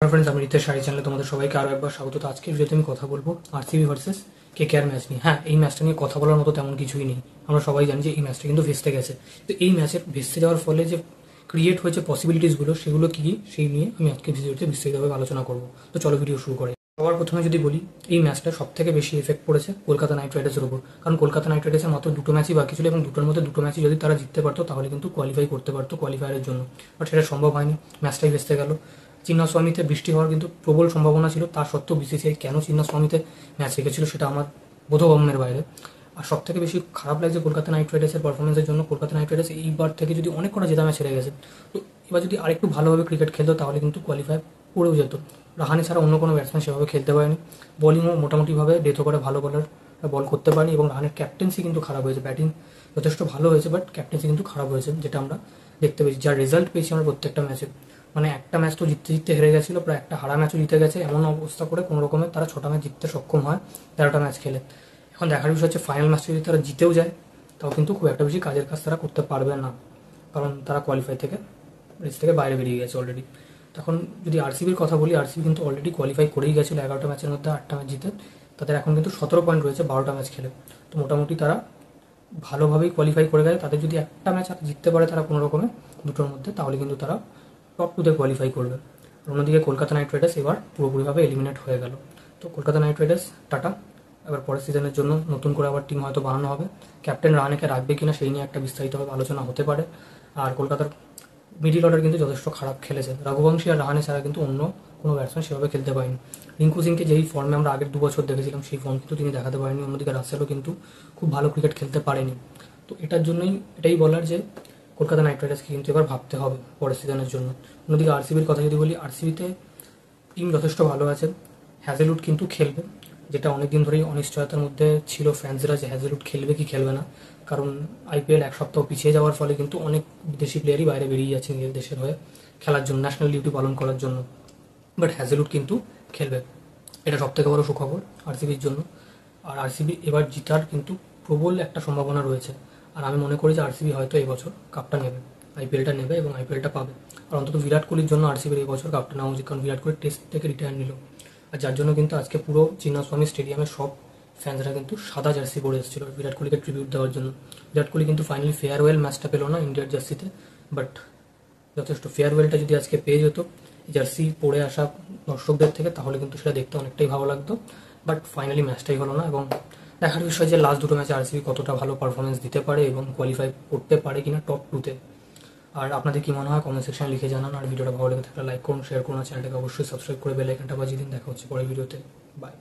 নমস্কার ফ্রেন্ডস, আমি রিতেশ শাড়ি চ্যানেলে তোমাদের সবাইকে আরও একবার স্বাগত। তো আজকের ভিডিওতে আমি কথা বলবো আরসিবি ভার্সেস কেকেআর ম্যাচ নিয়ে। হ্যাঁ, এই ম্যাচটা নিয়ে কথা বলার মতো তেমন কিছুই নেই। আমরা সবাই জানি যে এই ম্যাচটা কিন্তু ভেস্তে গেছে। তো এই ম্যাচের ভেস্তে যাওয়ার ফলে যে ক্রিয়েট হয়েছে পসিবিলিটিসগুলো, সেগুলো কী কী সেই নিয়ে আমি আজকে ভিডিওতে বিস্তারিতভাবে আলোচনা করবো। তো চলো ভিডিও শুরু করে। সবার প্রথমে যদি বলি, এই ম্যাচটা সব থেকে বেশি এফেক্ট পড়েছে কলকাতা নাইট রাইডার্সের উপর। কারণ কলকাতা নাইট রাইডার্সের মাত্র দুটো ম্যাচই বাকি ছিল এবং দুটোর মধ্যে দুটো ম্যাচই যদি তারা জিততে পারতো তাহলে কিন্তু কোয়ালিফাই করতে পারতো কোয়ালিফায়ারের জন্য। বাট সেটা সম্ভব হয়নি, ম্যাচটাই ভেস্তে গেল। চিন্নাস্বামীতে বৃষ্টি হওয়ার কিন্তু প্রবল সম্ভাবনা ছিল, তার সত্ত্বেও বিসিসিআই কেন চিন্নাস্বামীতে ম্যাচ রেখেছিল সেটা আমার বোধগম্যের বাইরে। আর সব থেকে বেশি খারাপ লাগছে কলকাতা নাইট রাইডার্সের পারফরমেন্সের জন্য। কলকাতা নাইট রাইডার্স এইবার থেকে যদি অনেক কটা জেতা ম্যাচ হেরে গেছে, তো এবার যদি আরেকটু ভালোভাবে ক্রিকেট খেলতো তাহলে কিন্তু কোয়ালিফাই করেও যেত। রাহানে ছাড়া অন্য কোনো ব্যাটসম্যান সেভাবে খেলতে পারেনি। বোলিংও মোটামুটিভাবে ডেথ ওভারে ভালো বলার বল করতে পারেনি এবং রাহানের ক্যাপ্টেন্সি কিন্তু খারাপ হয়েছে। ব্যাটিং যথেষ্ট ভালো হয়েছে, বাট ক্যাপ্টেন্সি কিন্তু খারাপ হয়েছে, যেটা আমরা দেখতে পেয়েছি। যার রেজাল্ট পেয়েছি আমরা প্রত্যেকটা ম্যাচে, মানে একটা ম্যাচ তো জিততে জিততে হেরে গেছিলো, প্রায় একটা হারা ম্যাচও জিতে গেছে। এমন অবস্থা করে কোনো রকমের তারা 6টা ম্যাচ জিততে সক্ষম হয় 13টা ম্যাচ খেলে। এখন দেখার বিষয় হচ্ছে ফাইনাল ম্যাচটা যদি তারা জিতেও যায় তাও কিন্তু খুব একটা বেশি কাজের কাজ তারা করতে পারবে না, কারণ তারা কোয়ালিফাই থেকে রেস থেকে বাইরে বেরিয়ে গেছে অলরেডি। তখন যদি আরসিবির কথা বলি, আরসিবি কিন্তু অলরেডি কোয়ালিফাই করেই গেছিলো 11টা ম্যাচের মধ্যে 8টা ম্যাচ জিতে। তাদের এখন কিন্তু 17 পয়েন্ট রয়েছে 12টা ম্যাচ খেলে। তো মোটামুটি তারা ভালোভাবেই কোয়ালিফাই করে গেছে। তাদের যদি একটা ম্যাচ জিততে পারে তারা কোনো রকমে দুটোর মধ্যে, তাহলে কিন্তু তারা টপ 2-তে কোয়ালিফাই করবে। আর অন্যদিকে কলকাতা নাইট রাইডার্স এবার পুরোপুরিভাবে এলিমিনেট হয়ে গেল। তো কলকাতা নাইট রাইডার্স টাটা, এবার পরের সিজনের জন্য নতুন করে আবার টিম হয়তো বানানো হবে। ক্যাপ্টেন রাহানেকে রাখবে কিনা সেই নিয়ে একটা বিস্তারিতভাবে আলোচনা হতে পারে। আর কলকাতার মিডিল অর্ডার কিন্তু যথেষ্ট খারাপ খেলেছে। রঘুবংশী আর রাহানে ছাড়া কিন্তু অন্য কোনো ব্যাটসম্যান সেভাবে খেলতে পারেনি। রিঙ্কু সিংকে যেই ফর্মে আমরা আগের 2 বছর দেখেছিলাম সেই ফর্ম কিন্তু তিনি দেখাতে পারেনি। অন্যদিকে রাসেলও কিন্তু খুব ভালো ক্রিকেট খেলতে পারেনি। তো এটার জন্যই এটাই বলার যে কলকাতা নাইট রাইডার্সকে কিন্তু এবার ভাবতে হবে পরের সিজনের জন্য। অন্যদিকে আরসিবির কথা যদি বলি, আরসিবিতে টিম যথেষ্ট ভালো আছে। হ্যাজেলউড কিন্তু খেলবে, যেটা অনেকদিন ধরেই অনিশ্চয়তার মধ্যে ছিল ফ্যান্সরা যে হ্যাজেলউড খেলবে কি খেলবে না। কারণ আইপিএল এক সপ্তাহ পিছিয়ে যাওয়ার ফলে কিন্তু অনেক বিদেশি প্লেয়ারই বাইরে বেরিয়ে যাচ্ছে নিজের দেশের হয়ে খেলার জন্য, ন্যাশনাল ডিউটি পালন করার জন্য। বাট হ্যাজেলউড কিন্তু খেলবে, এটা সব থেকে বড় সুখবর আরসিবির জন্য। আর আরসিবি এবার জিতার কিন্তু প্রবল একটা সম্ভাবনা রয়েছে। আর আমি মনে করি যে আরসিবি হয়তো এবছর কাপটা নেবে, আইপিএলটা নেবে এবং আইপিএলটা পাবে। আর অন্তত বিরাট কোহলির জন্য আরসিবির এই বছর কাপটা নেওয়া উচিত, কারণ বিরাট কোহলি টেস্ট থেকে রিটায়ার নিল। আর যার জন্য কিন্তু আজকে পুরো চিন্নাস্বামী স্টেডিয়ামের সব ফ্যান্সরা কিন্তু সাদা জার্সি পরে এসেছিল বিরাট কোহলিকে ট্রিবিউট দেওয়ার জন্য। বিরাট কোহলি কিন্তু ফাইনালি ফেয়ারওয়েল ম্যাচটা পেল না ইন্ডিয়ার জার্সিতে, বাট যথেষ্ট ফেয়ারওয়েলটা যদি আজকে পেয়ে যেত জার্সি পরে আসা দর্শকদের থেকে, তাহলে কিন্তু সেটা দেখতে অনেকটাই ভালো লাগতো। বাট ফাইনালি ম্যাচটাই হলো না এবং দেখার বিষয় যে লাস্ট দুটো ম্যাচে আরসিবি কতটা ভালো পারফরমেন্স দিতে পারে এবং কোয়ালিফাই করতে পারে কিনা টপ 2-তে। আর আপনাদের কি মনে হয় কমেন্ট সেকশনে লিখে জানান। আর ভিডিওটা ভালো লেগে থাকলে লাইক করুন, শেয়ার করুন, চ্যানেলটাকে অবশ্যই সাবস্ক্রাইব করে বেল আইকনটা বাজিয়ে দিন। দেখা হচ্ছে পরের ভিডিওতে, বাই।